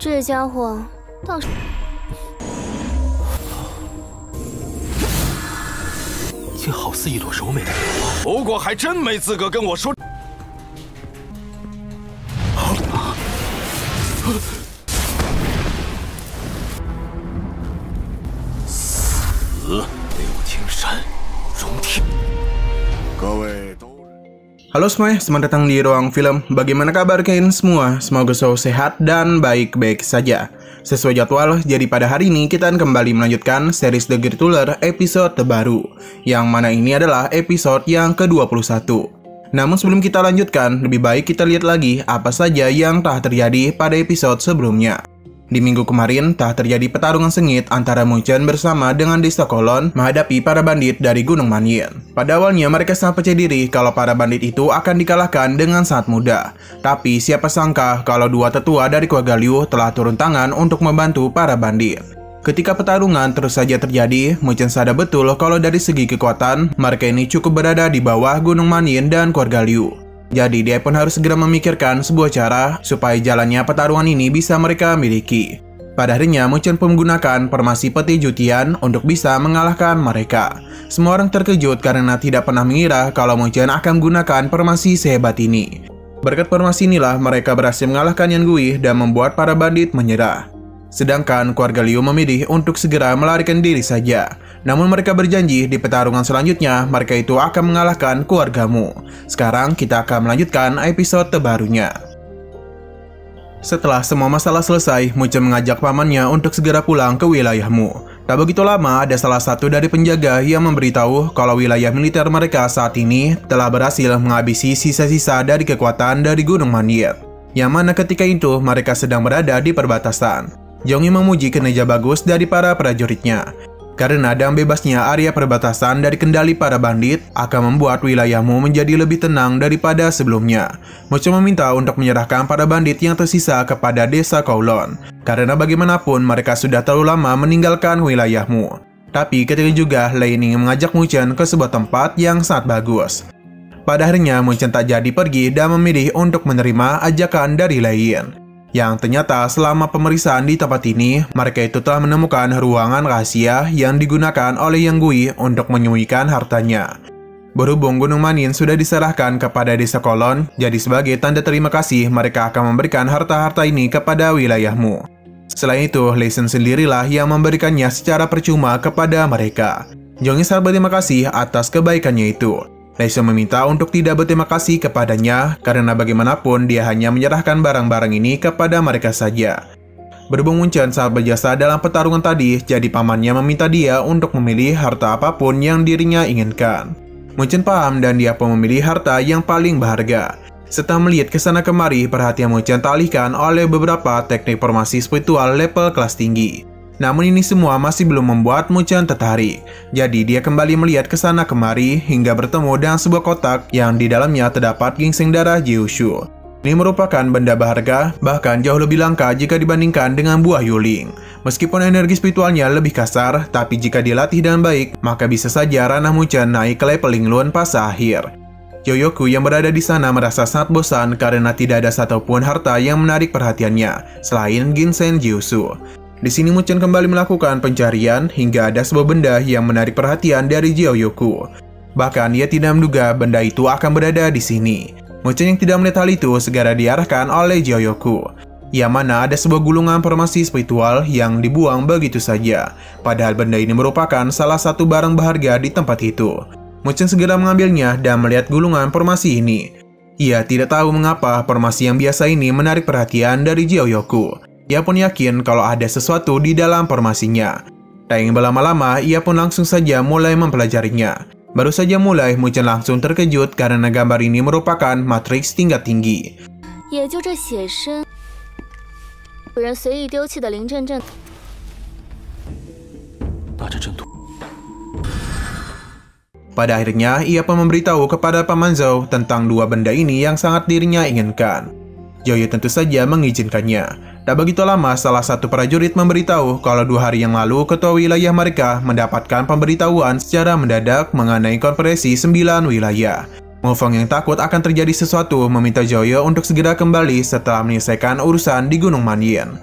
这家伙倒是。竟好似一朵柔美的莲花，不过还真没资格跟我说。死，六庭山，荣天。各位都。Halo semuanya, selamat datang di Ruang Film. Bagaimana kabar kalian semua? Semoga selalu sehat dan baik-baik saja. Sesuai jadwal, jadi pada hari ini kita akan kembali melanjutkan series The Great Ruler episode terbaru, yang mana ini adalah episode yang ke-21. Namun sebelum kita lanjutkan, lebih baik kita lihat lagi apa saja yang telah terjadi pada episode sebelumnya. Di minggu kemarin, telah terjadi pertarungan sengit antara Muchen bersama dengan Desa Kolon menghadapi para bandit dari Gunung Manyin. Pada awalnya mereka sangat percaya diri kalau para bandit itu akan dikalahkan dengan sangat mudah. Tapi siapa sangka kalau dua tetua dari keluarga Liu telah turun tangan untuk membantu para bandit. Ketika pertarungan terus saja terjadi, Muchen sadar betul kalau dari segi kekuatan, mereka ini cukup berada di bawah Gunung Manyin dan keluarga Liu. Jadi dia pun harus segera memikirkan sebuah cara supaya jalannya pertarungan ini bisa mereka miliki. Pada akhirnya Muchen pun menggunakan formasi peti Jutian untuk bisa mengalahkan mereka. Semua orang terkejut karena tidak pernah mengira kalau Muchen akan menggunakan formasi sehebat ini. Berkat formasi inilah mereka berhasil mengalahkan Yan Gui dan membuat para bandit menyerah. Sedangkan keluarga Liu memilih untuk segera melarikan diri saja. Namun mereka berjanji di pertarungan selanjutnya mereka itu akan mengalahkan keluargamu. Sekarang kita akan melanjutkan episode terbarunya. Setelah semua masalah selesai, Muchen mengajak pamannya untuk segera pulang ke wilayahmu. Tak begitu lama, ada salah satu dari penjaga yang memberitahu kalau wilayah militer mereka saat ini telah berhasil menghabisi sisa-sisa dari kekuatan dari Gunung Manyin. Yang mana ketika itu mereka sedang berada di perbatasan. Zhongyi memuji kinerja bagus dari para prajuritnya. Karena dengan bebasnya area perbatasan dari kendali para bandit akan membuat wilayahmu menjadi lebih tenang daripada sebelumnya. Muchen meminta untuk menyerahkan para bandit yang tersisa kepada Desa Kowloon. Karena bagaimanapun mereka sudah terlalu lama meninggalkan wilayahmu. Tapi ketika juga Lei Ning mengajak Muchen ke sebuah tempat yang sangat bagus. Pada akhirnya Muchen tak jadi pergi dan memilih untuk menerima ajakan dari Lei Yin. Yang ternyata selama pemeriksaan di tempat ini, mereka itu telah menemukan ruangan rahasia yang digunakan oleh Yang Gui untuk menyembunyikan hartanya. Berhubung Gunung Manyin sudah diserahkan kepada Desa Kolon, jadi sebagai tanda terima kasih mereka akan memberikan harta-harta ini kepada wilayahmu. Selain itu, Lei Sun sendirilah yang memberikannya secara percuma kepada mereka. Zhongyi sangat berterima kasih atas kebaikannya itu. Lei Sun meminta untuk tidak berterima kasih kepadanya karena bagaimanapun dia hanya menyerahkan barang-barang ini kepada mereka saja. Berhubung Muchen sangat berjasa dalam pertarungan tadi, jadi pamannya meminta dia untuk memilih harta apapun yang dirinya inginkan. Muchen paham dan dia pun memilih harta yang paling berharga. Setelah melihat kesana kemari, perhatian Muchen teralihkan oleh beberapa teknik formasi spiritual level kelas tinggi. Namun ini semua masih belum membuat Muchen tertarik. Jadi dia kembali melihat ke sana kemari hingga bertemu dengan sebuah kotak yang di dalamnya terdapat ginseng darah Jiushu. Ini merupakan benda berharga, bahkan jauh lebih langka jika dibandingkan dengan buah Yuling. Meskipun energi spiritualnya lebih kasar, tapi jika dilatih dengan baik, maka bisa saja ranah Muchen naik ke level Linglun fase akhir. Yoyoku yang berada di sana merasa sangat bosan karena tidak ada satupun harta yang menarik perhatiannya selain ginseng Jiushu. Di sini Muchen kembali melakukan pencarian hingga ada sebuah benda yang menarik perhatian dari Jiaoyoku. Bahkan ia tidak menduga benda itu akan berada di sini. Muchen yang tidak melihat hal itu segera diarahkan oleh Jiaoyoku. Yang mana ada sebuah gulungan formasi spiritual yang dibuang begitu saja. Padahal benda ini merupakan salah satu barang berharga di tempat itu. Muchen segera mengambilnya dan melihat gulungan formasi ini. Ia tidak tahu mengapa formasi yang biasa ini menarik perhatian dari Jiaoyoku. Ia pun yakin kalau ada sesuatu di dalam formasinya. Tak ingin berlama-lama, ia pun langsung saja mulai mempelajarinya. Baru saja mulai, Muchen langsung terkejut karena gambar ini merupakan matriks tingkat tinggi. Pada akhirnya, ia pun memberitahu kepada Paman Zhou tentang dua benda ini yang sangat dirinya inginkan. Zhou tentu saja mengizinkannya. Tak begitu lama, salah satu prajurit memberitahu kalau 2 hari yang lalu ketua wilayah mereka mendapatkan pemberitahuan secara mendadak mengenai konferensi 9 wilayah. Mu Feng yang takut akan terjadi sesuatu meminta Zhou untuk segera kembali setelah menyelesaikan urusan di Gunung Manyin.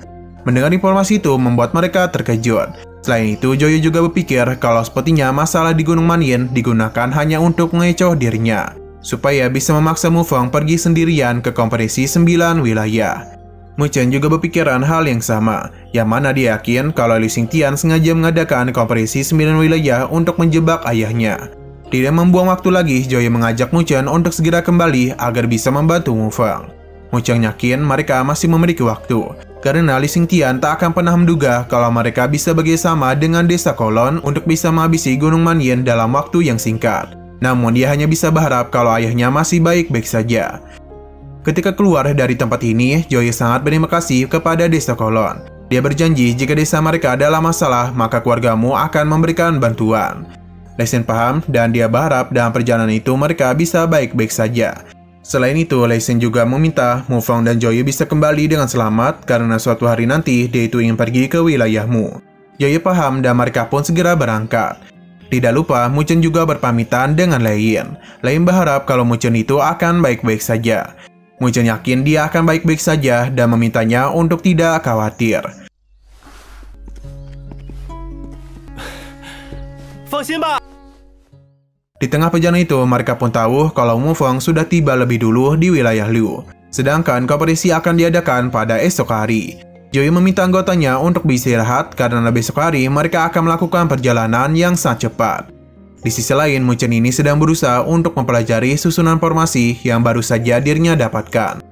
Mendengar informasi itu membuat mereka terkejut. Selain itu, Joyo juga berpikir kalau sepertinya masalah di Gunung Manyin digunakan hanya untuk mengecoh dirinya, supaya bisa memaksa Mufeng pergi sendirian ke kompetisi 9 wilayah. Mu Chen juga berpikiran hal yang sama, yang mana dia yakin kalau Liu Xingtian sengaja mengadakan kompetisi 9 wilayah untuk menjebak ayahnya. Tidak membuang waktu lagi, Joyo mengajak Mu Chen untuk segera kembali agar bisa membantu Mufeng. Mu Chen yakin mereka masih memiliki waktu, karena Liu Xingtian tak akan pernah menduga kalau mereka bisa bekerjasama dengan Desa Kolon untuk bisa menghabisi Gunung Manyin dalam waktu yang singkat. Namun dia hanya bisa berharap kalau ayahnya masih baik-baik saja. Ketika keluar dari tempat ini, Joyo sangat berterima kasih kepada Desa Kolon. Dia berjanji jika desa mereka dalam masalah, maka keluargamu akan memberikan bantuan. Lei Xin paham dan dia berharap dalam perjalanan itu mereka bisa baik-baik saja. Selain itu, Lei Xin juga meminta Mufeng dan Joyo bisa kembali dengan selamat karena suatu hari nanti dia itu ingin pergi ke wilayahmu. Joyo paham dan mereka pun segera berangkat. Tidak lupa, Mu Chen juga berpamitan dengan Lei Yin. Lei Yin berharap kalau Mu Chen itu akan baik-baik saja. Mu Chen yakin dia akan baik-baik saja dan memintanya untuk tidak khawatir. Di tengah perjalanan itu, mereka pun tahu kalau Mufeng sudah tiba lebih dulu di wilayah Liu. Sedangkan kompetisi akan diadakan pada esok hari. Joyo meminta anggotanya untuk beristirahat karena besok hari mereka akan melakukan perjalanan yang sangat cepat. Di sisi lain, Mu Chen ini sedang berusaha untuk mempelajari susunan formasi yang baru saja dirinya dapatkan.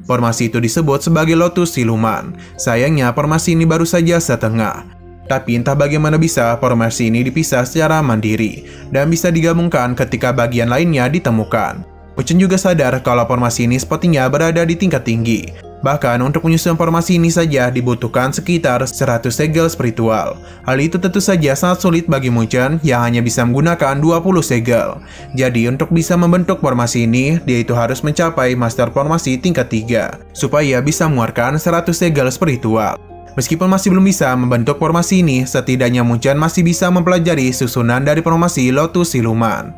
Formasi itu disebut sebagai Lotus Siluman. Sayangnya, formasi ini baru saja setengah. Tapi entah bagaimana bisa formasi ini dipisah secara mandiri dan bisa digabungkan ketika bagian lainnya ditemukan. Mu Chen juga sadar kalau formasi ini sepertinya berada di tingkat tinggi. Bahkan untuk menyusun formasi ini saja dibutuhkan sekitar 100 segel spiritual. Hal itu tentu saja sangat sulit bagi Mu Chen yang hanya bisa menggunakan 20 segel. Jadi untuk bisa membentuk formasi ini, dia itu harus mencapai master formasi tingkat 3 supaya bisa mengeluarkan 100 segel spiritual. Meskipun masih belum bisa membentuk formasi ini, setidaknya Mu Chen masih bisa mempelajari susunan dari formasi Lotus Siluman.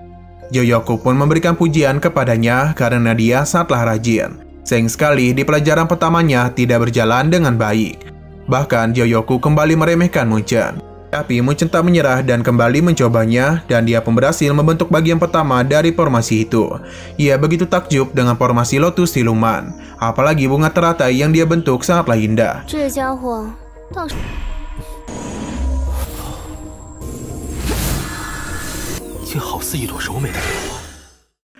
Joyoku pun memberikan pujian kepadanya karena dia sangatlah rajin. Sayang sekali di pelajaran pertamanya tidak berjalan dengan baik. Bahkan Joyoku kembali meremehkan Mu Chen. Tapi Mu Chen tak menyerah dan kembali mencobanya dan dia pun berhasil membentuk bagian pertama dari formasi itu. Ia begitu takjub dengan formasi Lotus Siluman. Apalagi bunga teratai yang dia bentuk sangatlah indah.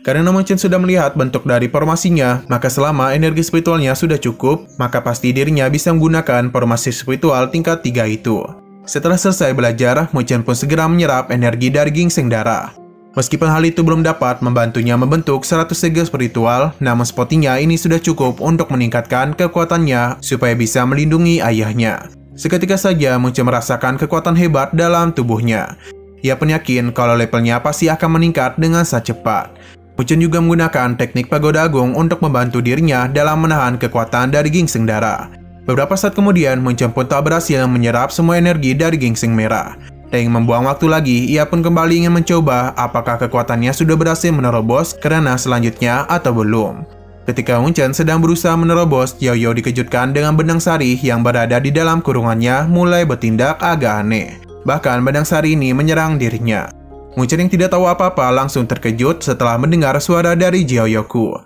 Karena Mu Chen sudah melihat bentuk dari formasinya, maka selama energi spiritualnya sudah cukup, maka pasti dirinya bisa menggunakan formasi spiritual tingkat 3 itu. Setelah selesai belajar, Mu Chen pun segera menyerap energi dari gingseng darah. Meskipun hal itu belum dapat membantunya membentuk 100 segel spiritual, namun sepertinya ini sudah cukup untuk meningkatkan kekuatannya supaya bisa melindungi ayahnya. Seketika saja Mu Chen merasakan kekuatan hebat dalam tubuhnya. Ia pun yakin kalau levelnya pasti akan meningkat dengan sangat cepat. Mu Chen juga menggunakan teknik pagoda agung untuk membantu dirinya dalam menahan kekuatan dari gingseng darah. Beberapa saat kemudian, Mu Chen pun tak berhasil menyerap semua energi dari gingseng merah. Tak ingin membuang waktu lagi, ia pun kembali ingin mencoba apakah kekuatannya sudah berhasil menerobos karena selanjutnya atau belum. Ketika Mu Chen sedang berusaha menerobos, Joyo dikejutkan dengan benang sari yang berada di dalam kurungannya mulai bertindak agak aneh. Bahkan benang sari ini menyerang dirinya. Mu Chen yang tidak tahu apa-apa langsung terkejut setelah mendengar suara dari Joyoku.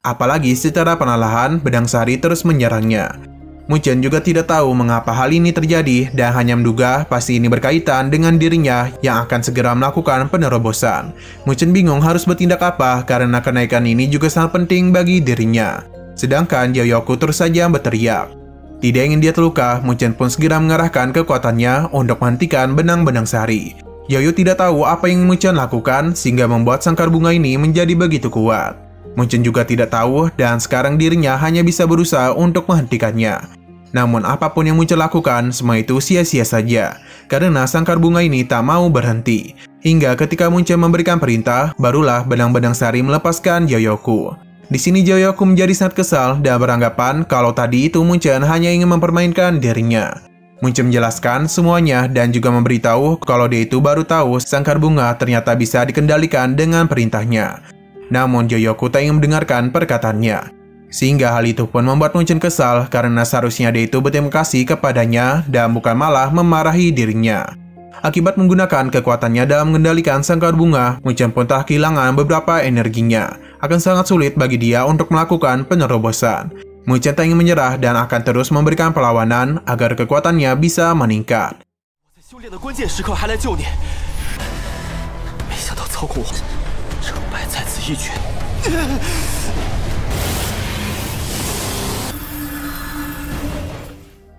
Apalagi secara perlahan, bedang sari terus menyerangnya. Mu Chen juga tidak tahu mengapa hal ini terjadi dan hanya menduga pasti ini berkaitan dengan dirinya yang akan segera melakukan penerobosan. Mu Chen bingung harus bertindak apa karena kenaikan ini juga sangat penting bagi dirinya. Sedangkan Joyoku terus saja berteriak. Tidak ingin dia terluka, Mu Chen pun segera mengarahkan kekuatannya untuk menghentikan benang-benang sari. Joyo tidak tahu apa yang Mu Chen lakukan sehingga membuat sangkar bunga ini menjadi begitu kuat. Mu Chen juga tidak tahu dan sekarang dirinya hanya bisa berusaha untuk menghentikannya. Namun apapun yang Mu Chen lakukan, semua itu sia-sia saja. Karena sangkar bunga ini tak mau berhenti. Hingga ketika Mu Chen memberikan perintah, barulah benang-benang sari melepaskan Joyoku. Di sini Joyoku menjadi sangat kesal dan beranggapan kalau tadi itu Mu Chen hanya ingin mempermainkan dirinya. Munchen menjelaskan semuanya dan juga memberitahu kalau dia itu baru tahu sangkar bunga ternyata bisa dikendalikan dengan perintahnya. Namun Joyoku tak ingin mendengarkan perkataannya. Sehingga hal itu pun membuat Munchen kesal karena seharusnya dia itu berterima kasih kepadanya dan bukan malah memarahi dirinya. Akibat menggunakan kekuatannya dalam mengendalikan sangkar bunga, Munchen pun telah kehilangan beberapa energinya. Akan sangat sulit bagi dia untuk melakukan penerobosan. Munchen tak ingin menyerah dan akan terus memberikan perlawanan agar kekuatannya bisa meningkat.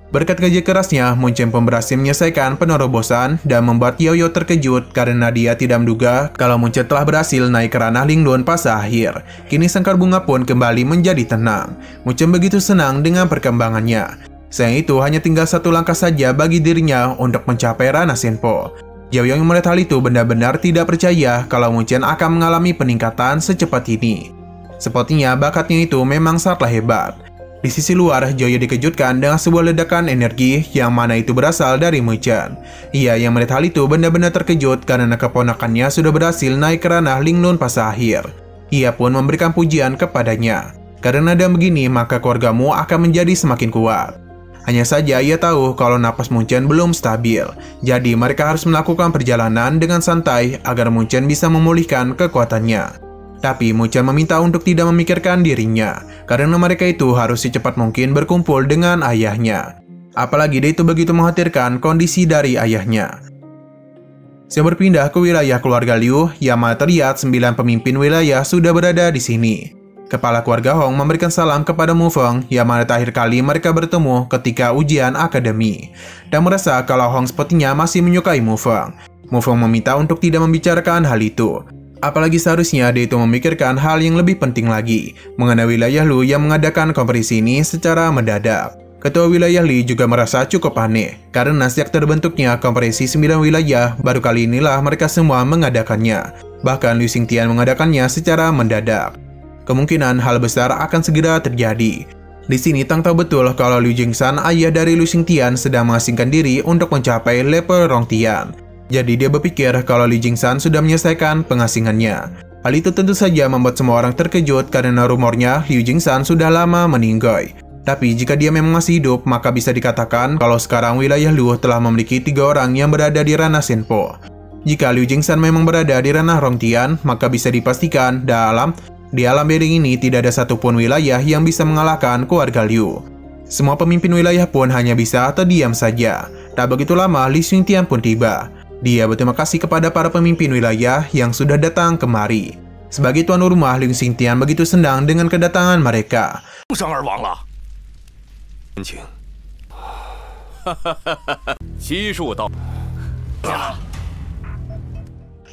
Berkat kerja kerasnya, Munchen pun berhasil menyelesaikan penerobosan dan membuat Yaoyo terkejut karena dia tidak menduga kalau Munchen telah berhasil naik ke ranah Linglun fase akhir. Kini sangkar bunga pun kembali menjadi tenang. Munchen begitu senang dengan perkembangannya. Sayang itu hanya tinggal satu langkah saja bagi dirinya untuk mencapai ranah Senpo. Yaoyo yang melihat hal itu benar-benar tidak percaya kalau Munchen akan mengalami peningkatan secepat ini. Sepertinya bakatnya itu memang sangatlah hebat. Di sisi luar, Joyo dikejutkan dengan sebuah ledakan energi yang mana itu berasal dari Munchen. Ia yang melihat hal itu benar-benar terkejut karena keponakannya sudah berhasil naik ke ranah Linglun fase akhir. Ia pun memberikan pujian kepadanya. Karena dengan begini, maka keluargamu akan menjadi semakin kuat. Hanya saja ia tahu kalau napas Munchen belum stabil. Jadi mereka harus melakukan perjalanan dengan santai agar Munchen bisa memulihkan kekuatannya. Tapi Munchen meminta untuk tidak memikirkan dirinya, karena mereka itu harus secepat mungkin berkumpul dengan ayahnya. Apalagi dia itu begitu mengkhawatirkan kondisi dari ayahnya. Saya berpindah ke wilayah keluarga Liu, yang mana terlihat 9 pemimpin wilayah sudah berada di sini. Kepala keluarga Hong memberikan salam kepada Mu Feng, yang mana terakhir kali mereka bertemu ketika ujian akademi. Dan merasa kalau Hong sepertinya masih menyukai Mu Feng. Mu Feng meminta untuk tidak membicarakan hal itu. Apalagi seharusnya dia itu memikirkan hal yang lebih penting lagi, mengenai wilayah Lu yang mengadakan kompetisi ini secara mendadak. Ketua wilayah Li juga merasa cukup aneh, karena sejak terbentuknya kompetisi 9 wilayah, baru kali inilah mereka semua mengadakannya. Bahkan Liu Xingtian mengadakannya secara mendadak. Kemungkinan hal besar akan segera terjadi. Di sini Tang tahu betul kalau Liu Jingshan, ayah dari Liu Xingtian, sedang mengasingkan diri untuk mencapai level Rongtian. Jadi dia berpikir kalau Liu Jingshan sudah menyelesaikan pengasingannya. Hal itu tentu saja membuat semua orang terkejut karena rumornya Liu Jingshan sudah lama meninggal. Tapi jika dia memang masih hidup, maka bisa dikatakan kalau sekarang wilayah Lu telah memiliki 3 orang yang berada di ranah Senpo. Jika Liu Jingshan memang berada di ranah Rongtian, maka bisa dipastikan di alam bering ini tidak ada satupun wilayah yang bisa mengalahkan keluarga Liu. Semua pemimpin wilayah pun hanya bisa terdiam saja. Tak begitu lama, Liu Xingtian pun tiba. Dia berterima kasih kepada para pemimpin wilayah yang sudah datang kemari. Sebagai tuan rumah, Liu Xingtian begitu senang dengan kedatangan mereka.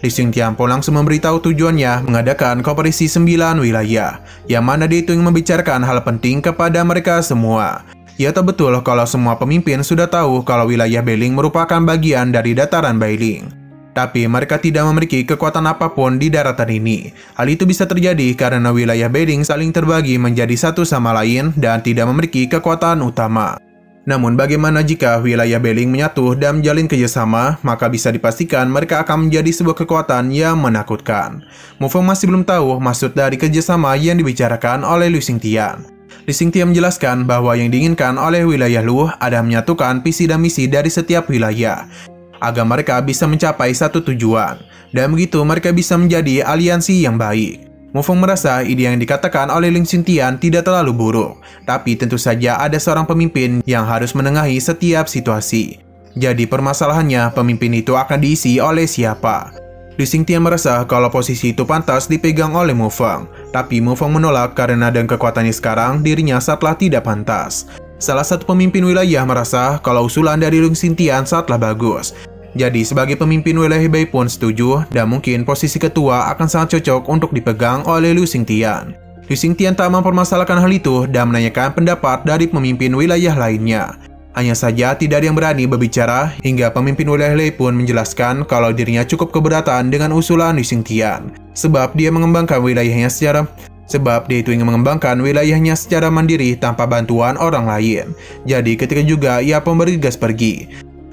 Liu Xingtian pun langsung memberitahu tujuannya mengadakan kompetisi 9 wilayah, yang mana dia itu ingin membicarakan hal penting kepada mereka semua. Ia tahu betul kalau semua pemimpin sudah tahu kalau wilayah Beiling merupakan bagian dari dataran Beiling. Tapi mereka tidak memiliki kekuatan apapun di daratan ini. Hal itu bisa terjadi karena wilayah Beiling saling terbagi menjadi satu sama lain dan tidak memiliki kekuatan utama. Namun bagaimana jika wilayah Beiling menyatu dan menjalin kerjasama, maka bisa dipastikan mereka akan menjadi sebuah kekuatan yang menakutkan. Mu Feng masih belum tahu maksud dari kerjasama yang dibicarakan oleh Liu Xingtian. Liu Xingtian menjelaskan bahwa yang diinginkan oleh wilayah Lu adalah menyatukan visi dan misi dari setiap wilayah, agar mereka bisa mencapai satu tujuan, dan begitu mereka bisa menjadi aliansi yang baik. Mu Feng merasa ide yang dikatakan oleh Liu Xingtian tidak terlalu buruk, tapi tentu saja ada seorang pemimpin yang harus menengahi setiap situasi. Jadi permasalahannya, pemimpin itu akan diisi oleh siapa? Liu Xingtian merasa kalau posisi itu pantas dipegang oleh Mu Feng, tapi Mu Feng menolak karena dengan kekuatannya sekarang dirinya sangatlah tidak pantas. Salah satu pemimpin wilayah merasa kalau usulan dari Liu Xingtian sangatlah bagus. Jadi sebagai pemimpin wilayah Hebei pun setuju dan mungkin posisi ketua akan sangat cocok untuk dipegang oleh Liu Xingtian. Liu Xingtian tak mempermasalahkan hal itu dan menanyakan pendapat dari pemimpin wilayah lainnya. Hanya saja tidak ada yang berani berbicara hingga pemimpin wilayah Lei pun menjelaskan kalau dirinya cukup keberatan dengan usulan Liu Xingtian. Sebab dia mengembangkan wilayahnya secara Sebab dia itu ingin mengembangkan wilayahnya secara mandiri tanpa bantuan orang lain. Jadi ketika juga ia pun bergegas pergi.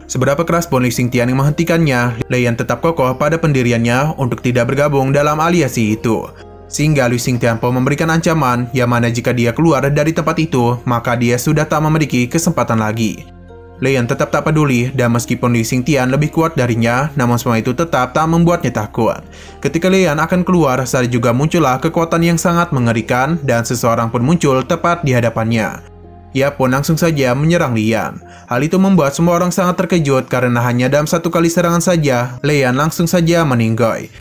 Seberapa keras pun Liu Xingtian yang menghentikannya, Lei Yan tetap kokoh pada pendiriannya untuk tidak bergabung dalam aliansi itu. Sehingga Liu Xingtian pun memberikan ancaman yang mana jika dia keluar dari tempat itu, maka dia sudah tak memiliki kesempatan lagi. Lei Yan tetap tak peduli, dan meskipun Liu Xingtian lebih kuat darinya, namun semua itu tetap tak membuatnya takut. Ketika Lei Yan akan keluar, saat juga muncullah kekuatan yang sangat mengerikan, dan seseorang pun muncul tepat di hadapannya. Ia pun langsung saja menyerang Lei Yan. Hal itu membuat semua orang sangat terkejut karena hanya dalam satu kali serangan saja, Lei Yan langsung saja meninggoy.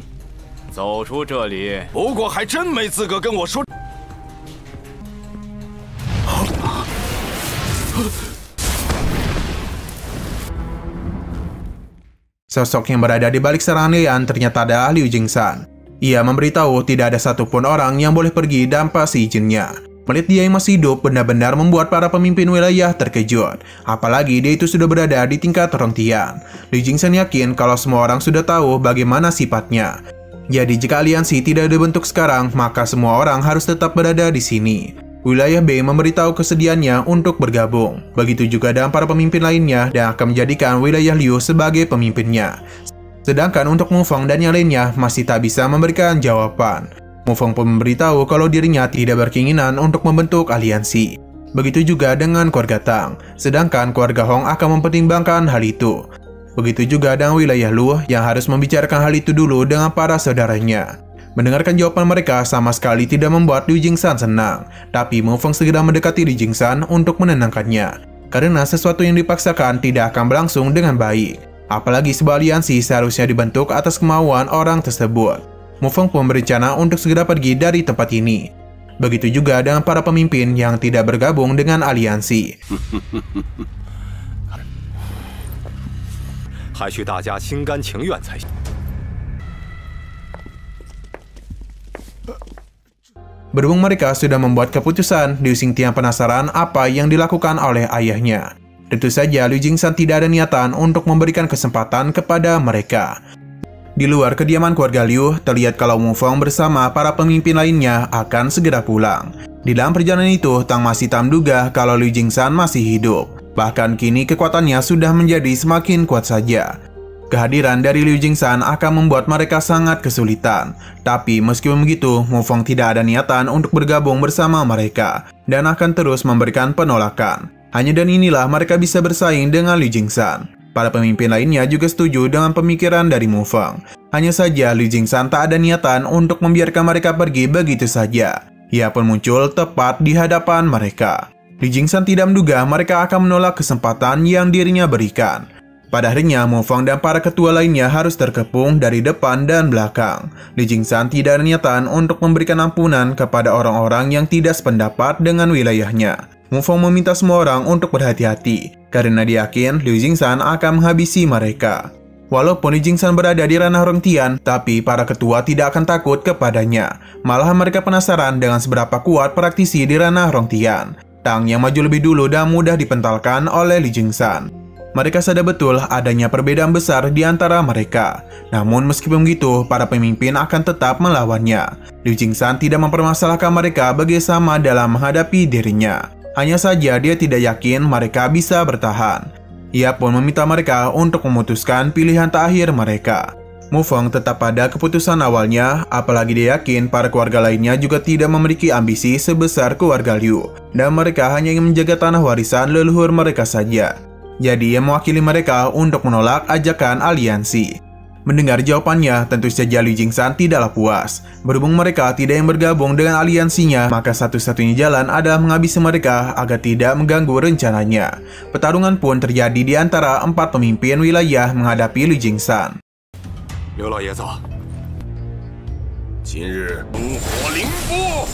Sosok yang berada di balik serangan Lei Yan ternyata adalah Liu Jingsan. Ia memberitahu tidak ada satupun orang yang boleh pergi tanpa seizinnya. Melihat dia yang masih hidup benar-benar membuat para pemimpin wilayah terkejut. Apalagi dia itu sudah berada di tingkat Rongtian. Liu Jingsan yakin kalau semua orang sudah tahu bagaimana sifatnya. Jadi jika aliansi tidak dibentuk sekarang, maka semua orang harus tetap berada di sini. Wilayah B memberitahu kesediaannya untuk bergabung. Begitu juga dengan para pemimpin lainnya dan akan menjadikan wilayah Liu sebagai pemimpinnya. Sedangkan untuk Mu Feng dan yang lainnya masih tak bisa memberikan jawaban. Mu Feng pun memberitahu kalau dirinya tidak berkeinginan untuk membentuk aliansi. Begitu juga dengan keluarga Tang, sedangkan keluarga Hong akan mempertimbangkan hal itu. Begitu juga dengan wilayah Lu yang harus membicarakan hal itu dulu dengan para saudaranya. Mendengarkan jawaban mereka sama sekali tidak membuat Liu Jingsan senang, tapi Mu Feng segera mendekati Liu Jingsan untuk menenangkannya. Karena sesuatu yang dipaksakan tidak akan berlangsung dengan baik. Apalagi sebuah aliansi seharusnya dibentuk atas kemauan orang tersebut. Mu Feng pun berencana untuk segera pergi dari tempat ini. Begitu juga dengan para pemimpin yang tidak bergabung dengan aliansi. Berhubung mereka sudah membuat keputusan, Liu Xingtian penasaran apa yang dilakukan oleh ayahnya. Tentu saja Liu Jingsan tidak ada niatan untuk memberikan kesempatan kepada mereka. Di luar kediaman keluarga Liu, terlihat kalau Mu Feng bersama para pemimpin lainnya akan segera pulang. Di dalam perjalanan itu, Tang masih tak menduga kalau Liu Jingsan masih hidup. Bahkan kini kekuatannya sudah menjadi semakin kuat saja. Kehadiran dari Liu Jingsan akan membuat mereka sangat kesulitan. Tapi meskipun begitu, Mu Feng tidak ada niatan untuk bergabung bersama mereka dan akan terus memberikan penolakan. Hanya dan inilah mereka bisa bersaing dengan Liu Jingsan. Para pemimpin lainnya juga setuju dengan pemikiran dari Mu Feng. Hanya saja Liu Jingsan tak ada niatan untuk membiarkan mereka pergi begitu saja. Ia pun muncul tepat di hadapan mereka. Liu Jingsan tidak menduga mereka akan menolak kesempatan yang dirinya berikan. Pada akhirnya, Mu Feng dan para ketua lainnya harus terkepung dari depan dan belakang. Liu Jingsan tidak ada niatan untuk memberikan ampunan kepada orang-orang yang tidak sependapat dengan wilayahnya. Mu Feng meminta semua orang untuk berhati-hati, karena dia yakin Liu Jingsan akan menghabisi mereka. Walaupun Liu Jingsan berada di ranah Rongtian, tapi para ketua tidak akan takut kepadanya. Malah mereka penasaran dengan seberapa kuat praktisi di ranah Rongtian. Tang yang maju lebih dulu dan mudah dipentalkan oleh Liu Jingsan. Mereka sadar betul adanya perbedaan besar di antara mereka. Namun meskipun begitu, para pemimpin akan tetap melawannya. Liu Jingsan tidak mempermasalahkan mereka bersama dalam menghadapi dirinya. Hanya saja dia tidak yakin mereka bisa bertahan. Ia pun meminta mereka untuk memutuskan pilihan terakhir mereka. Mu Feng tetap pada keputusan awalnya, apalagi dia yakin para keluarga lainnya juga tidak memiliki ambisi sebesar keluarga Liu. Dan mereka hanya ingin menjaga tanah warisan leluhur mereka saja. Jadi ia mewakili mereka untuk menolak ajakan aliansi. Mendengar jawabannya, tentu saja Liu Jingsan tidaklah puas. Berhubung mereka tidak yang bergabung dengan aliansinya, maka satu-satunya jalan adalah menghabisi mereka agar tidak mengganggu rencananya. Pertarungan pun terjadi di antara 4 pemimpin wilayah menghadapi Liu Jingsan. Liu Laoyeze, 今日烽火凌波。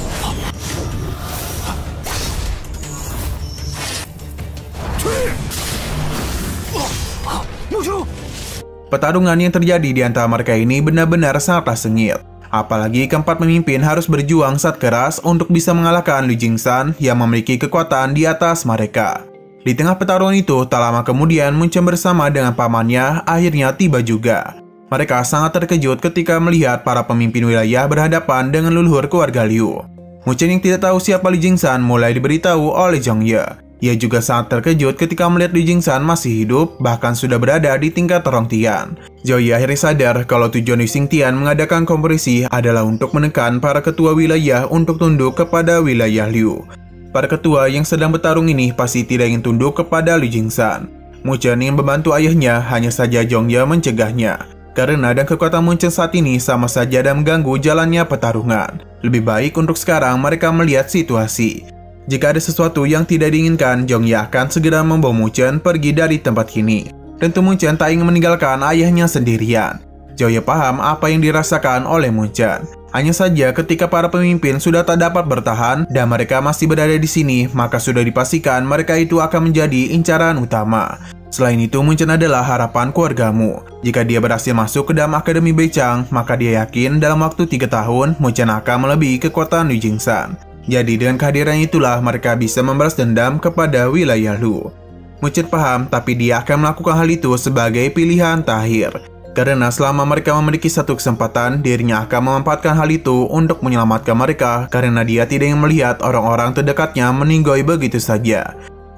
Pertarungan yang terjadi di antara mereka ini benar-benar sangatlah sengit. Apalagi keempat pemimpin harus berjuang sangat keras untuk bisa mengalahkan Liu Jingsan yang memiliki kekuatan di atas mereka. Di tengah pertarungan itu, tak lama kemudian Mu Chen bersama dengan pamannya akhirnya tiba juga. Mereka sangat terkejut ketika melihat para pemimpin wilayah berhadapan dengan leluhur keluarga Liu. Mu Chen yang tidak tahu siapa Li Jingsan mulai diberitahu oleh Zhong Ye. Ia juga sangat terkejut ketika melihat Li Jingsan masih hidup, bahkan sudah berada di tingkat Rongtian. Zhou Ye akhirnya sadar kalau tujuan Yu Xingtian mengadakan kompetisi adalah untuk menekan para ketua wilayah untuk tunduk kepada wilayah Liu. Para ketua yang sedang bertarung ini pasti tidak ingin tunduk kepada Li Jingsan. Mu Chen ingin membantu ayahnya, hanya saja Zhong Ye mencegahnya. Karena dan kekuatan Mu Chen saat ini sama saja dan mengganggu jalannya pertarungan. Lebih baik untuk sekarang mereka melihat situasi. Jika ada sesuatu yang tidak diinginkan, Zhong Ye akan segera membawa Mu Chen pergi dari tempat ini. Tentu Mu Chen tak ingin meninggalkan ayahnya sendirian. Zhou Ye paham apa yang dirasakan oleh Mu Chen. Hanya saja ketika para pemimpin sudah tak dapat bertahan dan mereka masih berada di sini, maka sudah dipastikan mereka itu akan menjadi incaran utama. Selain itu, Mu Chen adalah harapan keluargamu. Jika dia berhasil masuk ke dalam Akademi Beichang, maka dia yakin dalam waktu 3 tahun, Mu Chen akan melebihi kekuatan Li Jingsan. Jadi dengan kehadirannya itulah mereka bisa membalas dendam kepada wilayah Lu. Mu Chen paham, tapi dia akan melakukan hal itu sebagai pilihan terakhir. Karena selama mereka memiliki satu kesempatan, dirinya akan memanfaatkan hal itu untuk menyelamatkan mereka karena dia tidak ingin melihat orang-orang terdekatnya meninggoy begitu saja.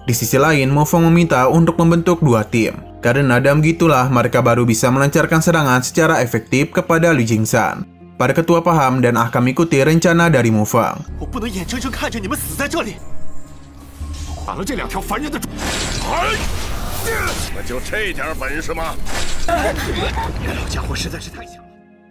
Di sisi lain, Mu Feng meminta untuk membentuk 2 tim. Karena dan begitulah mereka baru bisa melancarkan serangan secara efektif kepada Li Jingsan. Para ketua paham dan akan mengikuti rencana dari Mu Feng.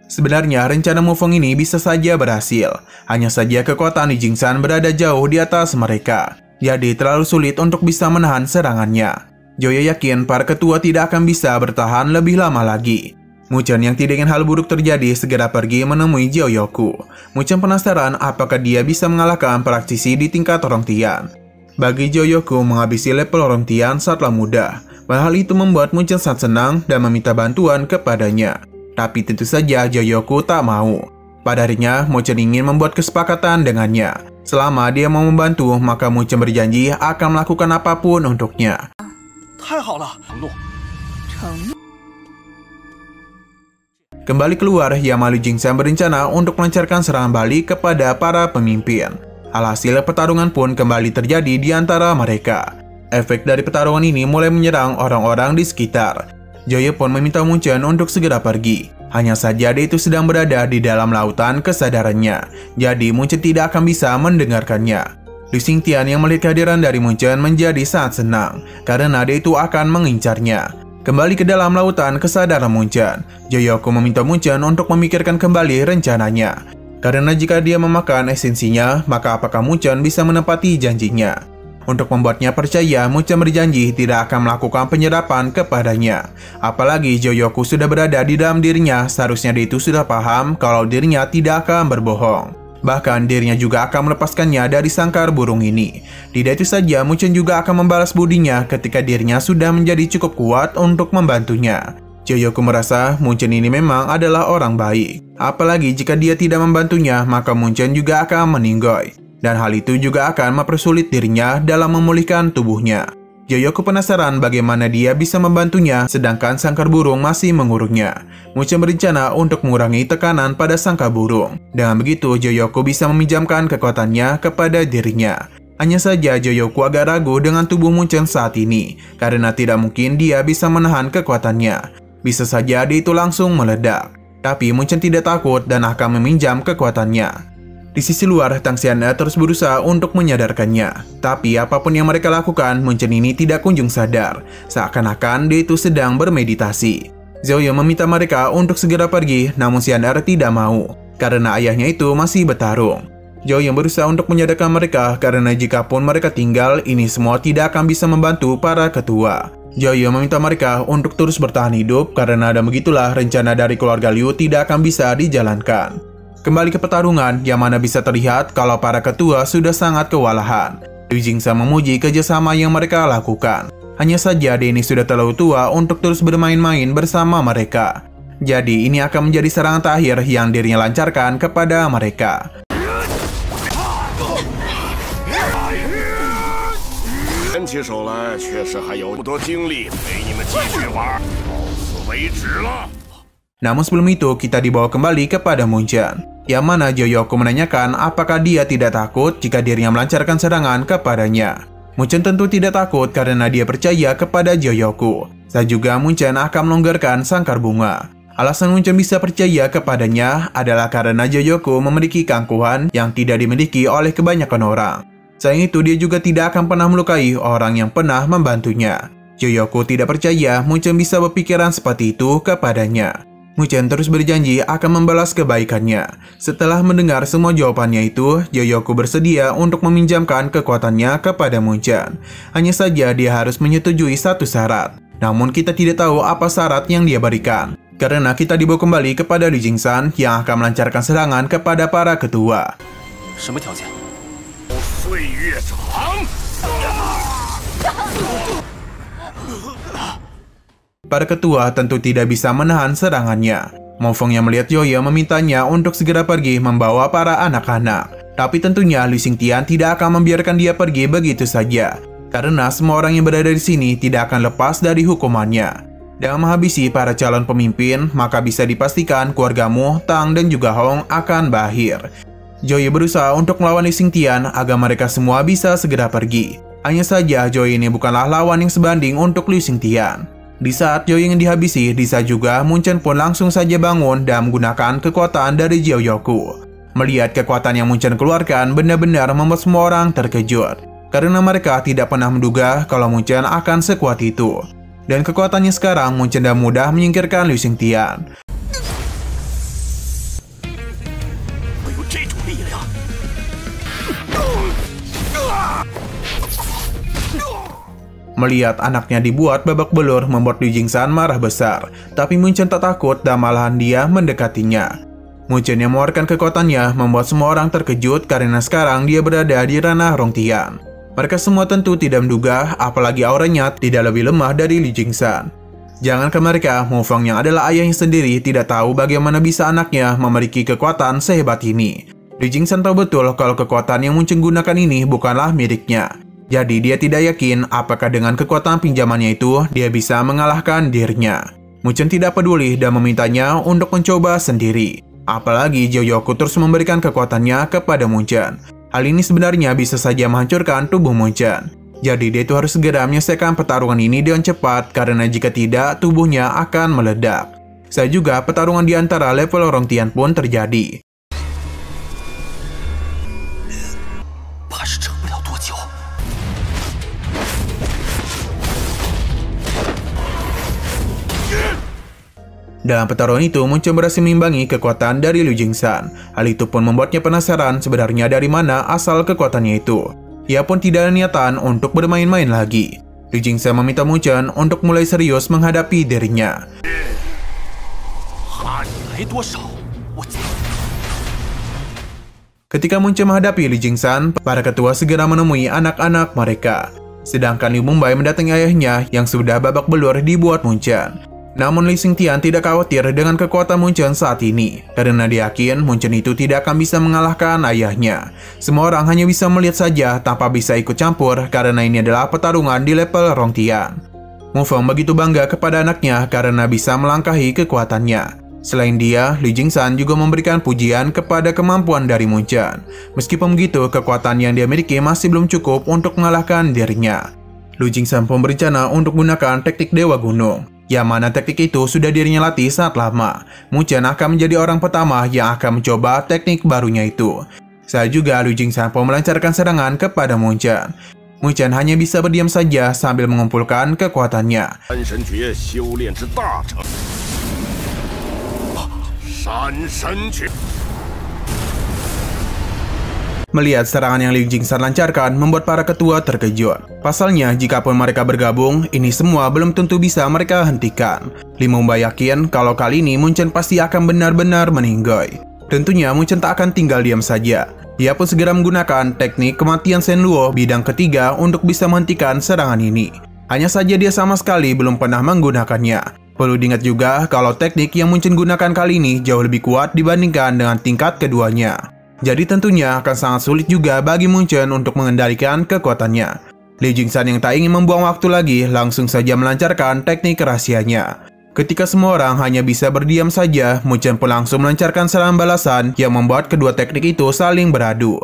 Sebenarnya rencana Mu Feng ini bisa saja berhasil. Hanya saja kekuatan Li Jingsan berada jauh di atas mereka. Jadi terlalu sulit untuk bisa menahan serangannya. Zhou Ye yakin para ketua tidak akan bisa bertahan lebih lama lagi. Mu Chen yang tidak ingin hal buruk terjadi segera pergi menemui Jiao Youku. Mu Chen penasaran apakah dia bisa mengalahkan praktisi di tingkat Rongtian. Bagi Jiao Youku, menghabisi level Rongtian sangatlah mudah. Hal itu membuat Mu Chen sangat senang dan meminta bantuan kepadanya. Tapi tentu saja Jiao Youku tak mau. Pada harinya, Mu Chen ingin membuat kesepakatan dengannya. Selama dia mau membantu, maka Mu Chen berjanji akan melakukan apapun untuknya. Kembali keluar, Yama Li Jingsan berencana untuk melancarkan serangan balik kepada para pemimpin. Alhasil pertarungan pun kembali terjadi di antara mereka. Efek dari pertarungan ini mulai menyerang orang-orang di sekitar. Zhou Ye pun meminta Mu Chen untuk segera pergi. Hanya saja dia itu sedang berada di dalam lautan kesadarannya. Jadi Mu Chen tidak akan bisa mendengarkannya. Yu Xingtian yang melihat kehadiran dari Mu Chen menjadi sangat senang karena dia itu akan mengincarnya. Kembali ke dalam lautan kesadaran Mu Chen, Jiao Youku meminta Mu Chen untuk memikirkan kembali rencananya. Karena jika dia memakan esensinya, maka apakah Mu Chen bisa menepati janjinya? Untuk membuatnya percaya, Mu Chen berjanji tidak akan melakukan penyerapan kepadanya. Apalagi Jiao Youku sudah berada di dalam dirinya, seharusnya dia itu sudah paham kalau dirinya tidak akan berbohong. Bahkan dirinya juga akan melepaskannya dari sangkar burung ini. Tidak itu saja, Mu Chen juga akan membalas budinya ketika dirinya sudah menjadi cukup kuat untuk membantunya. Jiao Youku merasa Mu Chen ini memang adalah orang baik. Apalagi jika dia tidak membantunya, maka Mu Chen juga akan meninggoy. Dan hal itu juga akan mempersulit dirinya dalam memulihkan tubuhnya. Jiao Youku penasaran bagaimana dia bisa membantunya sedangkan sangkar burung masih mengurungnya. Mu Chen berencana untuk mengurangi tekanan pada sangkar burung. Dengan begitu, Jiao Youku bisa meminjamkan kekuatannya kepada dirinya. Hanya saja Jiao Youku agak ragu dengan tubuh Mu Chen saat ini, karena tidak mungkin dia bisa menahan kekuatannya. Bisa saja dia itu langsung meledak. Tapi Mu Chen tidak takut dan akan meminjam kekuatannya. Di sisi luar, Tang Xian'e terus berusaha untuk menyadarkannya. Tapi apapun yang mereka lakukan, Mu Chen ini tidak kunjung sadar. Seakan-akan dia itu sedang bermeditasi. Zhou Ye meminta mereka untuk segera pergi, namun Xian'e tidak mau. Karena ayahnya itu masih bertarung. Zhou Ye berusaha untuk menyadarkan mereka karena jikapun mereka tinggal, ini semua tidak akan bisa membantu para ketua. Zhou Ye meminta mereka untuk terus bertahan hidup karena dan begitulah rencana dari keluarga Liu tidak akan bisa dijalankan. Kembali ke pertarungan, yang mana bisa terlihat kalau para ketua sudah sangat kewalahan. Li Jingsan memuji kerjasama yang mereka lakukan. Hanya saja dia ini sudah terlalu tua untuk terus bermain-main bersama mereka. Jadi ini akan menjadi serangan terakhir yang dirinya lancarkan kepada mereka. Namun sebelum itu, kita dibawa kembali kepada Mu Chen. Yang mana Joyoku menanyakan apakah dia tidak takut jika dirinya melancarkan serangan kepadanya. Munchen tentu tidak takut karena dia percaya kepada Joyoku. Saat juga Munchen akan melonggarkan sangkar bunga. Alasan Munchen bisa percaya kepadanya adalah karena Joyoku memiliki keangkuhan yang tidak dimiliki oleh kebanyakan orang. Selain itu, dia juga tidak akan pernah melukai orang yang pernah membantunya. Joyoku tidak percaya Munchen bisa berpikiran seperti itu kepadanya. Munchen terus berjanji akan membalas kebaikannya. Setelah mendengar semua jawabannya itu, Joyoku bersedia untuk meminjamkan kekuatannya kepada Munchen. Hanya saja dia harus menyetujui satu syarat. Namun kita tidak tahu apa syarat yang dia berikan. Karena kita dibawa kembali kepada Lu Jingsan yang akan melancarkan serangan kepada para ketua. Para ketua tentu tidak bisa menahan serangannya. Mofeng yang melihat Yoye memintanya untuk segera pergi membawa para anak-anak. Tapi tentunya Lu Xingtian tidak akan membiarkan dia pergi begitu saja. Karena semua orang yang berada di sini tidak akan lepas dari hukumannya. Dengan menghabisi para calon pemimpin, maka bisa dipastikan keluargamu, Tang dan juga Hong akan berakhir. Joye berusaha untuk melawan Lu Xingtian agar mereka semua bisa segera pergi. Hanya saja Joye ini bukanlah lawan yang sebanding untuk Lu Xingtian. Di saat Joye ingin dihabisi, di saat juga Munchen pun langsung saja bangun dan menggunakan kekuatan dari Joyoku. Melihat kekuatan yang Munchen keluarkan benar-benar membuat semua orang terkejut. Karena mereka tidak pernah menduga kalau Munchen akan sekuat itu. Dan kekuatannya sekarang Munchen dan mudah menyingkirkan Lu Xingtian. Melihat anaknya dibuat babak belur membuat Lu Jingsan marah besar. Tapi Munchen tak takut dan malahan dia mendekatinya. Munchen yang mengeluarkan kekuatannya membuat semua orang terkejut karena sekarang dia berada di ranah Rongtian. Mereka semua tentu tidak menduga apalagi auranya tidak lebih lemah dari Lu Jingsan. Jangankan mereka, Mofeng yang adalah ayahnya sendiri tidak tahu bagaimana bisa anaknya memiliki kekuatan sehebat ini. Lu Jingsan tahu betul kalau kekuatan yang Munchen gunakan ini bukanlah miliknya. Jadi dia tidak yakin apakah dengan kekuatan pinjamannya itu dia bisa mengalahkan dirinya. Munchen tidak peduli dan memintanya untuk mencoba sendiri. Apalagi Joyoku terus memberikan kekuatannya kepada Munchen. Hal ini sebenarnya bisa saja menghancurkan tubuh Munchen. Jadi dia itu harus segera menyelesaikan pertarungan ini dengan cepat karena jika tidak tubuhnya akan meledak. Saya juga pertarungan di antara level Rongtian pun terjadi. Dalam pertarungan itu, Munchen berhasil mengimbangi kekuatan dari Lu Jingsan. Hal itu pun membuatnya penasaran sebenarnya dari mana asal kekuatannya itu. Ia pun tidak ada niatan untuk bermain-main lagi. Lu Jingsan meminta Munchen untuk mulai serius menghadapi dirinya. Ketika Munchen menghadapi Lu Jingsan, para ketua segera menemui anak-anak mereka. Sedangkan Liu Mumbai mendatangi ayahnya yang sudah babak belur dibuat Munchen. Namun Lu Xingtian tidak khawatir dengan kekuatan Munchen saat ini, karena dia yakin Munchen itu tidak akan bisa mengalahkan ayahnya. Semua orang hanya bisa melihat saja tanpa bisa ikut campur karena ini adalah pertarungan di level Rongtian. Mofeng begitu bangga kepada anaknya karena bisa melangkahi kekuatannya. Selain dia, Lu Jingsan juga memberikan pujian kepada kemampuan dari Munchen. Meskipun begitu, kekuatan yang dia miliki masih belum cukup untuk mengalahkan dirinya. Lu Jingsan pun berencana untuk menggunakan teknik Dewa Gunung. Yang mana teknik itu sudah dirinya latih sangat lama. Munchen akan menjadi orang pertama yang akan mencoba teknik barunya itu. Saat juga Lu Jingsan pun melancarkan serangan kepada Munchen. Munchen hanya bisa berdiam saja sambil mengumpulkan kekuatannya. Melihat serangan yang Lu Jingsan lancarkan membuat para ketua terkejut. Pasalnya, jikapun mereka bergabung, ini semua belum tentu bisa mereka hentikan. Liu Mumbai yakin kalau kali ini Munchen pasti akan benar-benar meninggoy. Tentunya Munchen tak akan tinggal diam saja. Ia pun segera menggunakan teknik kematian Shen Luo bidang ketiga untuk bisa menghentikan serangan ini. Hanya saja dia sama sekali belum pernah menggunakannya. Perlu diingat juga kalau teknik yang Munchen gunakan kali ini jauh lebih kuat dibandingkan dengan tingkat keduanya. Jadi tentunya akan sangat sulit juga bagi Munchen untuk mengendalikan kekuatannya. Lu Jingsan yang tak ingin membuang waktu lagi langsung saja melancarkan teknik rahasianya. Ketika semua orang hanya bisa berdiam saja, Mu Chen pun langsung melancarkan serangan balasan yang membuat kedua teknik itu saling beradu.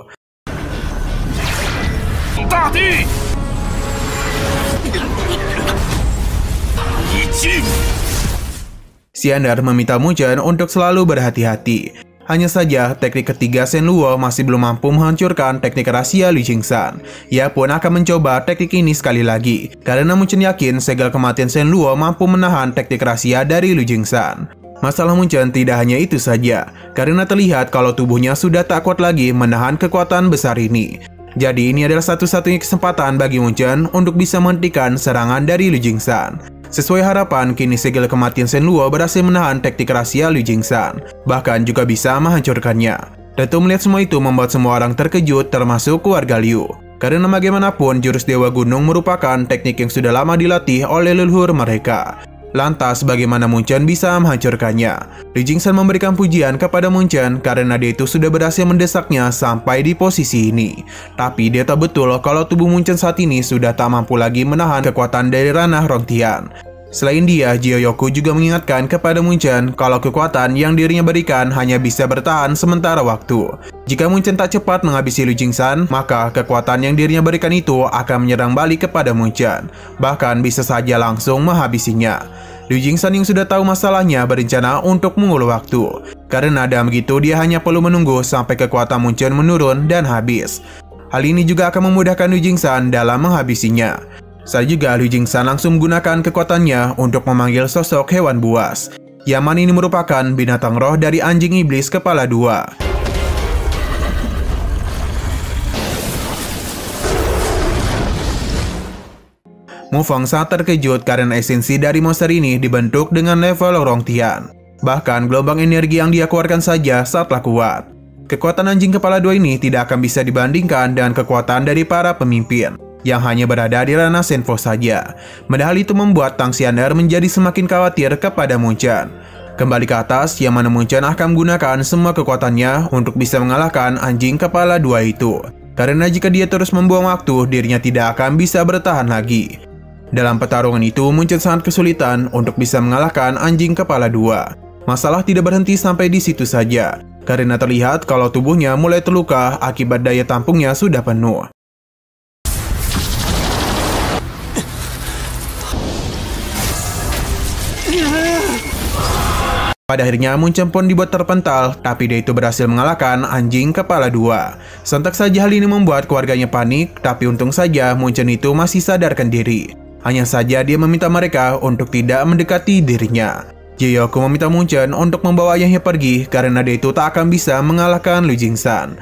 Xander meminta Mu Chen untuk selalu berhati-hati. Hanya saja, teknik ketiga Shen Luo masih belum mampu menghancurkan teknik rahasia Lu Jingxan. Ia pun akan mencoba teknik ini sekali lagi, karena Mu Chen yakin segel kematian Shen Luo mampu menahan teknik rahasia dari Lu Jingxan. Masalah Mu Chen tidak hanya itu saja, karena terlihat kalau tubuhnya sudah tak kuat lagi menahan kekuatan besar ini. Jadi ini adalah satu-satunya kesempatan bagi Mu Chen untuk bisa menghentikan serangan dari Lu Jingxan. Sesuai harapan, kini segel kematian Shen Luo berhasil menahan teknik rahasia Lu Jingxan, bahkan juga bisa menghancurkannya. Tentu melihat semua itu membuat semua orang terkejut, termasuk keluarga Liu. Karena bagaimanapun, jurus Dewa Gunung merupakan teknik yang sudah lama dilatih oleh leluhur mereka. Lantas, bagaimana Mu Chen bisa menghancurkannya? Lu Jingxan memberikan pujian kepada Mu Chen karena dia itu sudah berhasil mendesaknya sampai di posisi ini. Tapi dia tahu betul kalau tubuh Mu Chen saat ini sudah tak mampu lagi menahan kekuatan dari ranah Rongtian. Selain dia, Jiao Yoku juga mengingatkan kepada Mu Chen kalau kekuatan yang dirinya berikan hanya bisa bertahan sementara waktu. Jika Mu Chen tak cepat menghabisi Lu Jingxan, maka kekuatan yang dirinya berikan itu akan menyerang balik kepada Mu Chen, bahkan bisa saja langsung menghabisinya. Lu Jingxan yang sudah tahu masalahnya berencana untuk mengulur waktu. Karena dengan begitu dia hanya perlu menunggu sampai kekuatan Mu Chen menurun dan habis. Hal ini juga akan memudahkan Lu Jingxan dalam menghabisinya. Saat juga Lu Jingxan langsung menggunakan kekuatannya untuk memanggil sosok hewan buas. Yang ini merupakan binatang roh dari anjing iblis kepala dua. Mu Feng sangat terkejut karena esensi dari monster ini dibentuk dengan level Rongtian. Bahkan gelombang energi yang dia keluarkan saja sangatlah kuat. Kekuatan anjing kepala dua ini tidak akan bisa dibandingkan dengan kekuatan dari para pemimpin yang hanya berada di ranah Shenfo saja. Padahal itu membuat Tang Xander menjadi semakin khawatir kepada Mu Chen. Kembali ke atas, yang mana Mu Chen akan menggunakan semua kekuatannya untuk bisa mengalahkan anjing kepala dua itu. Karena jika dia terus membuang waktu, dirinya tidak akan bisa bertahan lagi. Dalam pertarungan itu, Mu Chen sangat kesulitan untuk bisa mengalahkan anjing kepala dua. Masalah tidak berhenti sampai di situ saja, karena terlihat kalau tubuhnya mulai terluka akibat daya tampungnya sudah penuh. Pada akhirnya Mu Chen pun dibuat terpental, tapi dia itu berhasil mengalahkan anjing kepala dua. Sontak saja hal ini membuat keluarganya panik, tapi untung saja Mu Chen itu masih sadarkan diri. Hanya saja dia meminta mereka untuk tidak mendekati dirinya. Jiao Yoku meminta Mu Chen untuk membawa ayahnya pergi karena dia itu tak akan bisa mengalahkan Lu Jingxan.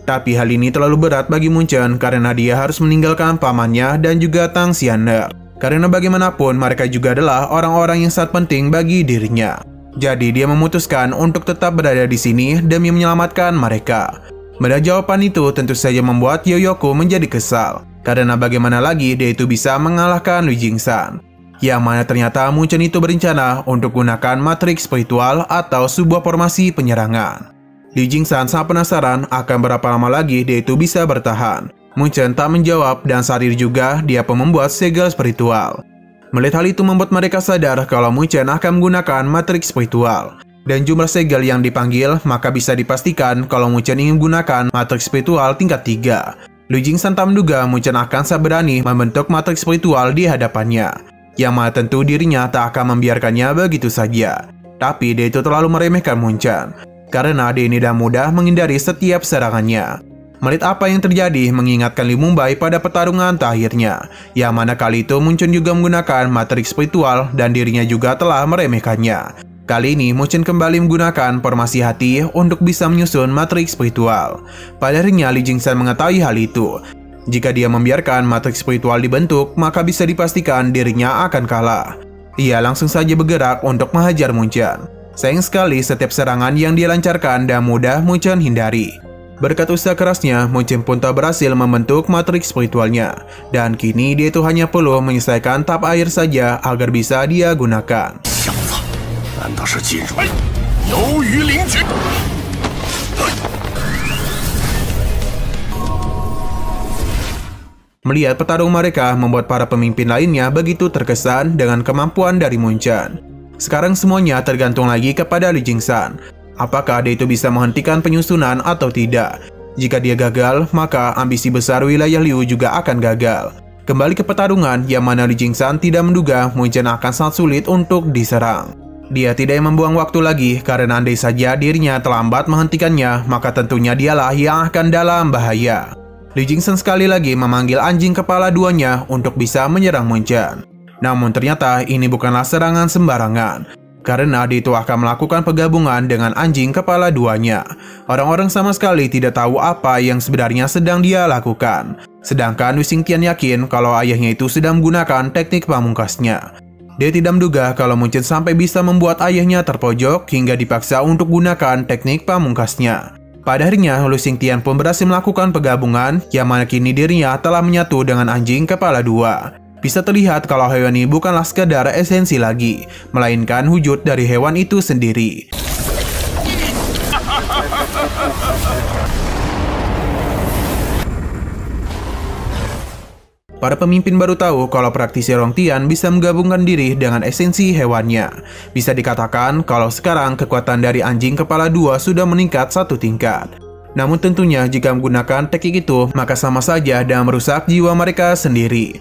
Tapi hal ini terlalu berat bagi Mu Chen karena dia harus meninggalkan pamannya dan juga Tang Xander. Karena bagaimanapun mereka juga adalah orang-orang yang sangat penting bagi dirinya. Jadi dia memutuskan untuk tetap berada di sini demi menyelamatkan mereka. Pada jawaban itu tentu saja membuat Jiao Yoku menjadi kesal. Karena bagaimana lagi dia itu bisa mengalahkan Lu Jingxan. Yang mana ternyata Mu Chen itu berencana untuk gunakan matriks spiritual atau sebuah formasi penyerangan. Lu Jingxan sangat penasaran akan berapa lama lagi dia itu bisa bertahan. Mu Chen tak menjawab dan saat itu juga dia pun membuat segel spiritual. Melihat hal itu membuat mereka sadar kalau Mu Chen akan menggunakan matriks spiritual. Dan jumlah segel yang dipanggil maka bisa dipastikan kalau Mu Chen ingin menggunakan matriks spiritual tingkat 3. Lu Jingxan tak menduga Mu Chen akan sangat berani membentuk matriks spiritual di hadapannya. Yang mana tentu dirinya tak akan membiarkannya begitu saja. Tapi dia itu terlalu meremehkan Mu Chen. Karena dia ini dah mudah menghindari setiap serangannya. Melihat apa yang terjadi mengingatkan Li Mumbai pada pertarungan terakhirnya, yang mana kali itu Mu Chen juga menggunakan matriks spiritual dan dirinya juga telah meremehkannya. Kali ini Mu Chen kembali menggunakan formasi hati untuk bisa menyusun matriks spiritual. Pada akhirnya Lu Jingxan mengetahui hal itu. Jika dia membiarkan matriks spiritual dibentuk, maka bisa dipastikan dirinya akan kalah. Ia langsung saja bergerak untuk menghajar Mu Chen. Sayang sekali setiap serangan yang dia lancarkan dan mudah Mu Chen hindari. Berkat usaha kerasnya, Mu Chen pun tak berhasil membentuk matriks spiritualnya. Dan kini dia itu hanya perlu menyelesaikan tahap akhir saja agar bisa dia gunakan. Melihat pertarungan mereka membuat para pemimpin lainnya begitu terkesan dengan kemampuan dari Mu Chen. Sekarang semuanya tergantung lagi kepada Liu Jingsan. Apakah dia itu bisa menghentikan penyusunan atau tidak? Jika dia gagal, maka ambisi besar wilayah Liu juga akan gagal. Kembali ke pertarungan yang mana Liu Jingsan tidak menduga Mun Chen akan sangat sulit untuk diserang. Dia tidak membuang waktu lagi karena andai saja dirinya terlambat menghentikannya, maka tentunya dialah yang akan dalam bahaya. Liu Jingsan sekali lagi memanggil anjing kepala duanya untuk bisa menyerang Mun Chen. Namun ternyata ini bukanlah serangan sembarangan, karena dia itu akan melakukan penggabungan dengan anjing kepala duanya. Orang-orang sama sekali tidak tahu apa yang sebenarnya sedang dia lakukan. Sedangkan Wu Xingtian yakin kalau ayahnya itu sedang menggunakan teknik pamungkasnya. Dia tidak menduga kalau Mun Chen sampai bisa membuat ayahnya terpojok hingga dipaksa untuk gunakan teknik pamungkasnya. Pada akhirnya, Wu Xingtian pun berhasil melakukan penggabungan yang mana kini dirinya telah menyatu dengan anjing kepala dua. Bisa terlihat kalau hewan ini bukanlah sekadar esensi lagi, melainkan wujud dari hewan itu sendiri. Para pemimpin baru tahu kalau praktisi Rongtian bisa menggabungkan diri dengan esensi hewannya. Bisa dikatakan kalau sekarang kekuatan dari anjing kepala dua sudah meningkat satu tingkat. Namun tentunya jika menggunakan teknik itu, maka sama saja dan merusak jiwa mereka sendiri.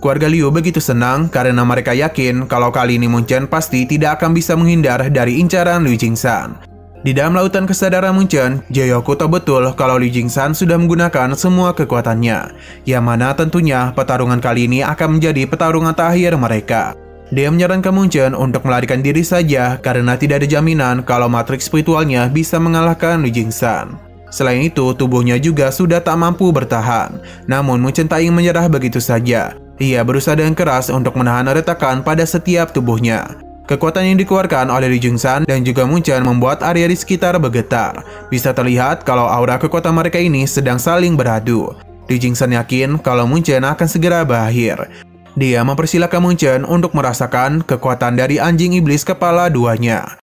Keluarga Liu begitu senang karena mereka yakin kalau kali ini Mun Chen pasti tidak akan bisa menghindar dari incaran Liu Jingsan. Di dalam lautan kesadaran Mun Chen, Jaeyoku tahu betul kalau Liu Jingsan sudah menggunakan semua kekuatannya, yang mana tentunya pertarungan kali ini akan menjadi pertarungan terakhir mereka. Dia menyarankan Mun Chen untuk melarikan diri saja karena tidak ada jaminan kalau matriks spiritualnya bisa mengalahkan Liu Jingsan. Selain itu, tubuhnya juga sudah tak mampu bertahan. Namun Mun Chen tak ingin menyerah begitu saja. Ia berusaha dengan keras untuk menahan retakan pada setiap tubuhnya. Kekuatan yang dikeluarkan oleh Liu Jingsan dan juga Mun Chen membuat area di sekitar bergetar. Bisa terlihat kalau aura kekuatan mereka ini sedang saling beradu. Liu Jingsan yakin kalau Mun Chen akan segera berakhir. Dia mempersilahkan Mun Chen untuk merasakan kekuatan dari anjing iblis kepala duanya.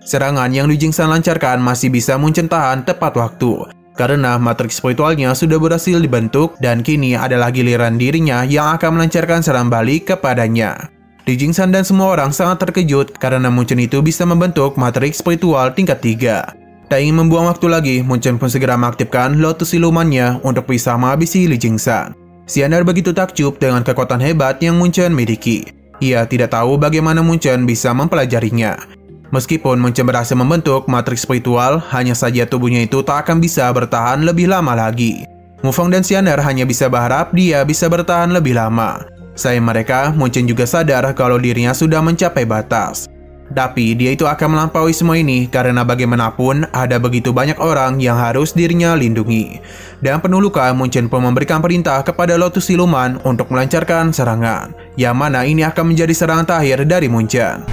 Serangan yang Liu Jingsan lancarkan masih bisa Mun Chen tahan tepat waktu. Karena matriks spiritualnya sudah berhasil dibentuk dan kini adalah giliran dirinya yang akan melancarkan serangan balik kepadanya. Liu Jingsan dan semua orang sangat terkejut karena Mun Chen itu bisa membentuk matriks spiritual tingkat 3. Tak ingin membuang waktu lagi, Mun Chen pun segera mengaktifkan lotus silumannya untuk bisa menghabisi Liu Jingsan. Xiandar begitu takjub dengan kekuatan hebat yang Mun Chen miliki. Ia tidak tahu bagaimana Mun Chen bisa mempelajarinya. Meskipun Mun Chen berhasil membentuk matriks spiritual, hanya saja tubuhnya itu tak akan bisa bertahan lebih lama lagi. Mu Fang dan Xiandar hanya bisa berharap dia bisa bertahan lebih lama. Sayang mereka, Mun Chen juga sadar kalau dirinya sudah mencapai batas. Tapi dia itu akan melampaui semua ini karena bagaimanapun ada begitu banyak orang yang harus dirinya lindungi. Dan penuh luka, Mun Chen pun memberikan perintah kepada lotus siluman untuk melancarkan serangan, yang mana ini akan menjadi serangan terakhir dari Mun Chen.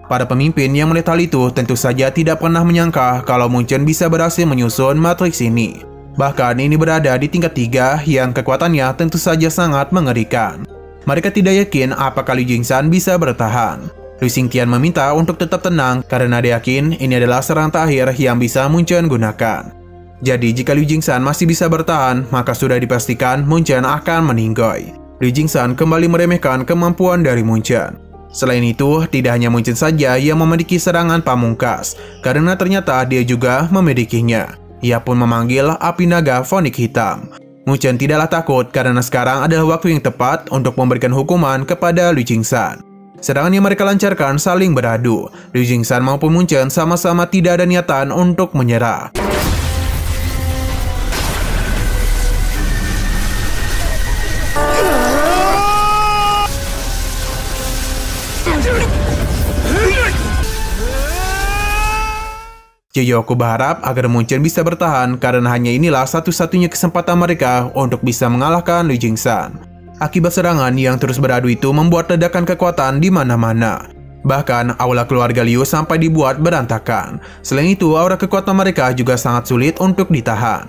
Para pemimpin yang melihat hal itu tentu saja tidak pernah menyangka kalau Mun Chen bisa berhasil menyusun matriks ini. Bahkan ini berada di tingkat 3 yang kekuatannya tentu saja sangat mengerikan. Mereka tidak yakin apakah Liu Jingsan bisa bertahan. Wu Xingtian meminta untuk tetap tenang karena dia yakin ini adalah serangan terakhir yang bisa Mun Chen gunakan. Jadi jika Liu Jingsan masih bisa bertahan, maka sudah dipastikan Mun Chen akan meninggoy. Liu Jingsan kembali meremehkan kemampuan dari Mun Chen. Selain itu, tidak hanya Mun Chen saja yang memiliki serangan pamungkas, karena ternyata dia juga memilikinya. Ia pun memanggil api naga fonik hitam. Mun Chen tidaklah takut karena sekarang adalah waktu yang tepat untuk memberikan hukuman kepada Liu Jingsan. Serangan yang mereka lancarkan saling beradu. Liu Jingsan maupun Mun Chen sama-sama tidak ada niatan untuk menyerah. Jaeyoku berharap agar Mun Chen bisa bertahan karena hanya inilah satu-satunya kesempatan mereka untuk bisa mengalahkan Liu Jingsan. Akibat serangan yang terus beradu itu membuat ledakan kekuatan di mana-mana. Bahkan aula keluarga Liu sampai dibuat berantakan. Selain itu, aura kekuatan mereka juga sangat sulit untuk ditahan.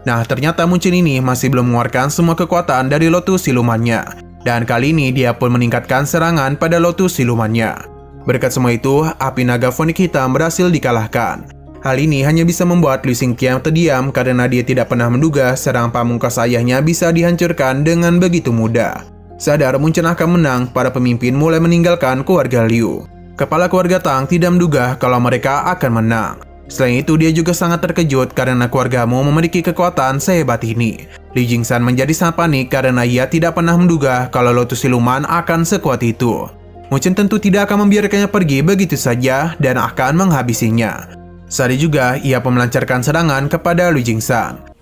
Nah, ternyata Mun Chen ini masih belum mengeluarkan semua kekuatan dari lotus silumannya. Dan kali ini dia pun meningkatkan serangan pada lotus silumannya. Berkat semua itu, api naga fonik hitam berhasil dikalahkan. Hal ini hanya bisa membuat Liu Xingqiang terdiam karena dia tidak pernah menduga serang pamungkas ayahnya bisa dihancurkan dengan begitu mudah. Sadar Munchen akan menang, para pemimpin mulai meninggalkan keluarga Liu. Kepala keluarga Tang tidak menduga kalau mereka akan menang. Selain itu, dia juga sangat terkejut karena keluargamu memiliki kekuatan sehebat ini. Li Jingsan menjadi sangat panik karena ia tidak pernah menduga kalau lotus siluman akan sekuat itu. Munchen tentu tidak akan membiarkannya pergi begitu saja dan akan menghabisinya. Saat itu juga, ia pun melancarkan serangan kepada Li Jingsan.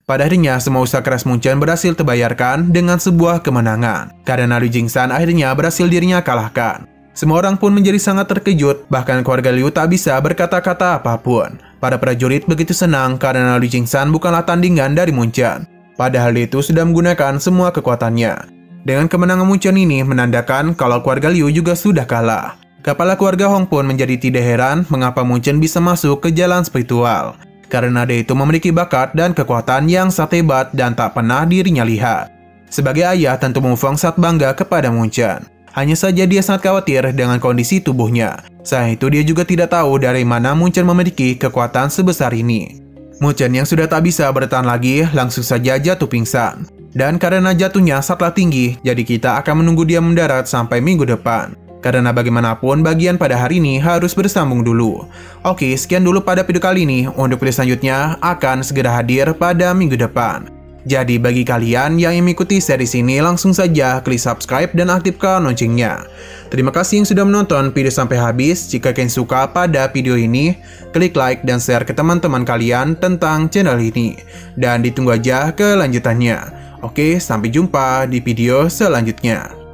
Pada akhirnya, semua usaha keras Munchen berhasil terbayarkan dengan sebuah kemenangan. Karena Liu Jingsan akhirnya berhasil dirinya kalahkan. Semua orang pun menjadi sangat terkejut, bahkan keluarga Liu tak bisa berkata-kata apapun. Para prajurit begitu senang karena Liu Jingsan bukanlah tandingan dari Munchen. Padahal dia itu sudah menggunakan semua kekuatannya. Dengan kemenangan Munchen ini menandakan kalau keluarga Liu juga sudah kalah. Kepala keluarga Hong pun menjadi tidak heran mengapa Munchen bisa masuk ke jalan spiritual. Karena dia itu memiliki bakat dan kekuatan yang sangat hebat dan tak pernah dirinya lihat. Sebagai ayah, tentu Mu Feng sangat bangga kepada Munchen. Hanya saja dia sangat khawatir dengan kondisi tubuhnya. Selain itu, dia juga tidak tahu dari mana Munchen memiliki kekuatan sebesar ini. Munchen yang sudah tak bisa bertahan lagi, langsung saja jatuh pingsan. Dan karena jatuhnya sangatlah tinggi, jadi kita akan menunggu dia mendarat sampai minggu depan. Karena bagaimanapun bagian pada hari ini harus bersambung dulu. Oke, sekian dulu pada video kali ini. Untuk video selanjutnya akan segera hadir pada minggu depan. Jadi bagi kalian yang ingin mengikuti series ini, langsung saja klik subscribe dan aktifkan loncengnya. Terima kasih yang sudah menonton video sampai habis. Jika kalian suka pada video ini, klik like dan share ke teman-teman kalian tentang channel ini. Dan ditunggu aja kelanjutannya. Oke, sampai jumpa di video selanjutnya.